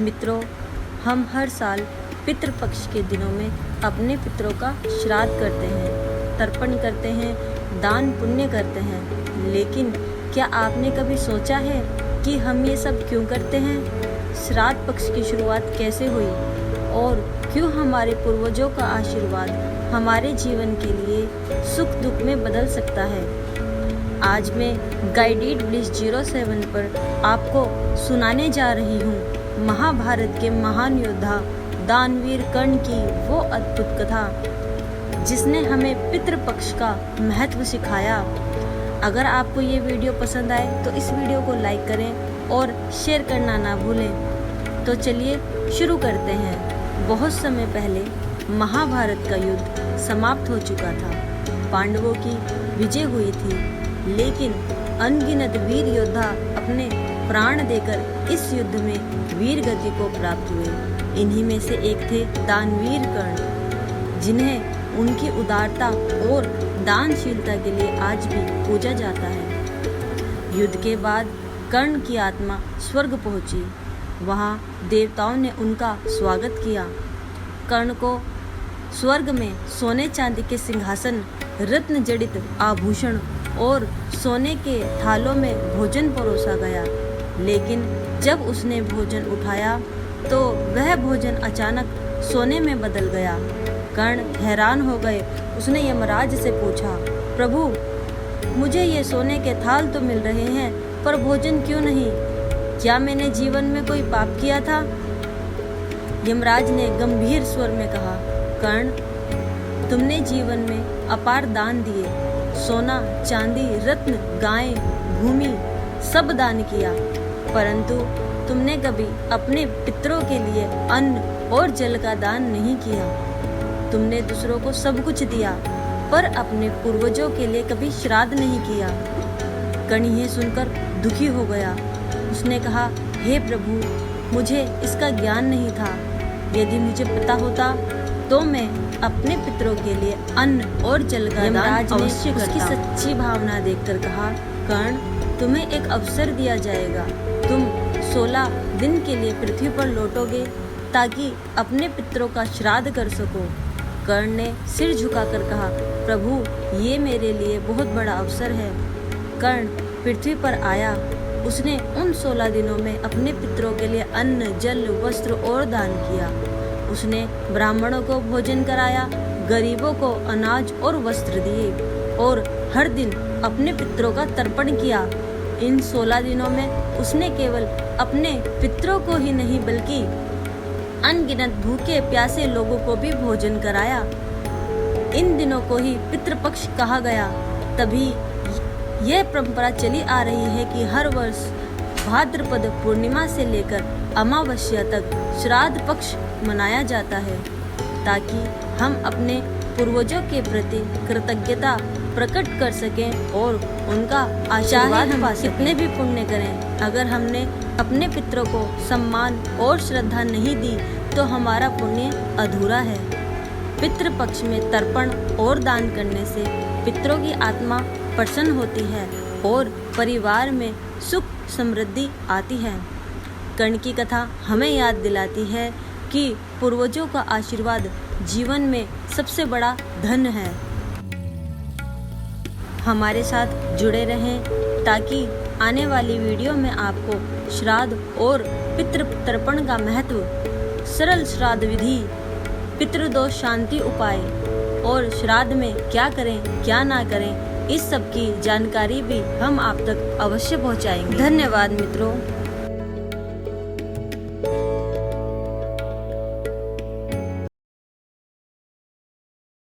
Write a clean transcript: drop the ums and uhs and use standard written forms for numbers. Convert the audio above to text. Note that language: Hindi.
मित्रों, हम हर साल पितृपक्ष के दिनों में अपने पितरों का श्राद्ध करते हैं, तर्पण करते हैं, दान पुण्य करते हैं। लेकिन क्या आपने कभी सोचा है कि हम ये सब क्यों करते हैं? श्राद्ध पक्ष की शुरुआत कैसे हुई और क्यों हमारे पूर्वजों का आशीर्वाद हमारे जीवन के लिए सुख दुख में बदल सकता है? आज मैं गाइडेड ब्लिस 07 पर आपको सुनाने जा रही हूँ महाभारत के महान योद्धा दानवीर कर्ण की वो अद्भुत कथा जिसने हमें पितृपक्ष का महत्व सिखाया। अगर आपको ये वीडियो पसंद आए तो इस वीडियो को लाइक करें और शेयर करना ना भूलें। तो चलिए शुरू करते हैं। बहुत समय पहले महाभारत का युद्ध समाप्त हो चुका था। पांडवों की विजय हुई थी, लेकिन अनगिनत वीर योद्धा अपने प्राण देकर इस युद्ध में वीर गति को प्राप्त हुए। इन्हीं में से एक थे दानवीर कर्ण, जिन्हें उनकी उदारता और दानशीलता के लिए आज भी पूजा जाता है। युद्ध के बाद कर्ण की आत्मा स्वर्ग पहुंची। वहां देवताओं ने उनका स्वागत किया। कर्ण को स्वर्ग में सोने चांदी के सिंहासन, रत्न जड़ित आभूषण और सोने के थालों में भोजन परोसा गया। लेकिन जब उसने भोजन उठाया तो वह भोजन अचानक सोने में बदल गया। कर्ण हैरान हो गए। उसने यमराज से पूछा, प्रभु, मुझे ये सोने के थाल तो मिल रहे हैं, पर भोजन क्यों नहीं? क्या मैंने जीवन में कोई पाप किया था? यमराज ने गंभीर स्वर में कहा, कर्ण, तुमने जीवन में अपार दान दिए, सोना, चांदी, रत्न, गायें, भूमि सब दान किया, परंतु तुमने कभी अपने पितरों के लिए अन्न और जल का दान नहीं किया। तुमने दूसरों को सब कुछ दिया, पर अपने पूर्वजों के लिए कभी श्राद्ध नहीं किया। कर्ण ये सुनकर दुखी हो गया। उसने कहा, हे प्रभु, मुझे इसका ज्ञान नहीं था। यदि मुझे पता होता तो मैं अपने पितरों के लिए अन्न और जल का दान अवश्य करता। उसकी सच्ची भावना देखकर कहा, कर्ण, तुम्हें एक अवसर दिया जाएगा। तुम 16 दिन के लिए पृथ्वी पर लौटोगे ताकि अपने पितरों का श्राद्ध कर सको। कर्ण ने सिर झुकाकर कहा, प्रभु, ये मेरे लिए बहुत बड़ा अवसर है। कर्ण पृथ्वी पर आया। उसने उन 16 दिनों में अपने पितरों के लिए अन्न, जल, वस्त्र और दान किया। उसने ब्राह्मणों को भोजन कराया, गरीबों को अनाज और वस्त्र दिए और हर दिन अपने पितरों का तर्पण किया। इन 16 दिनों में उसने केवल अपने पितरों को ही नहीं बल्कि अनगिनत भूखे प्यासे लोगों को भी भोजन कराया। इन दिनों को ही पितृपक्ष कहा गया। तभी यह परंपरा चली आ रही है कि हर वर्ष भाद्रपद पूर्णिमा से लेकर अमावस्या तक श्राद्ध पक्ष मनाया जाता है, ताकि हम अपने पूर्वजों के प्रति कृतज्ञता प्रकट कर सकें और उनका आशीर्वाद पा सकें। कितने भी पुण्य करें, अगर हमने अपने पितरों को सम्मान और श्रद्धा नहीं दी तो हमारा पुण्य अधूरा है। पितृपक्ष में तर्पण और दान करने से पितरों की आत्मा प्रसन्न होती है और परिवार में सुख समृद्धि आती है। कर्ण की कथा हमें याद दिलाती है कि पूर्वजों का आशीर्वाद जीवन में सबसे बड़ा धन है। हमारे साथ जुड़े रहें ताकि आने वाली वीडियो में आपको श्राद्ध और पितृ तर्पण का महत्व, सरल श्राद्ध विधि, पितृदोष शांति उपाय और श्राद्ध में क्या करें क्या ना करें, इस सब की जानकारी भी हम आप तक अवश्य पहुंचाएंगे। धन्यवाद मित्रों।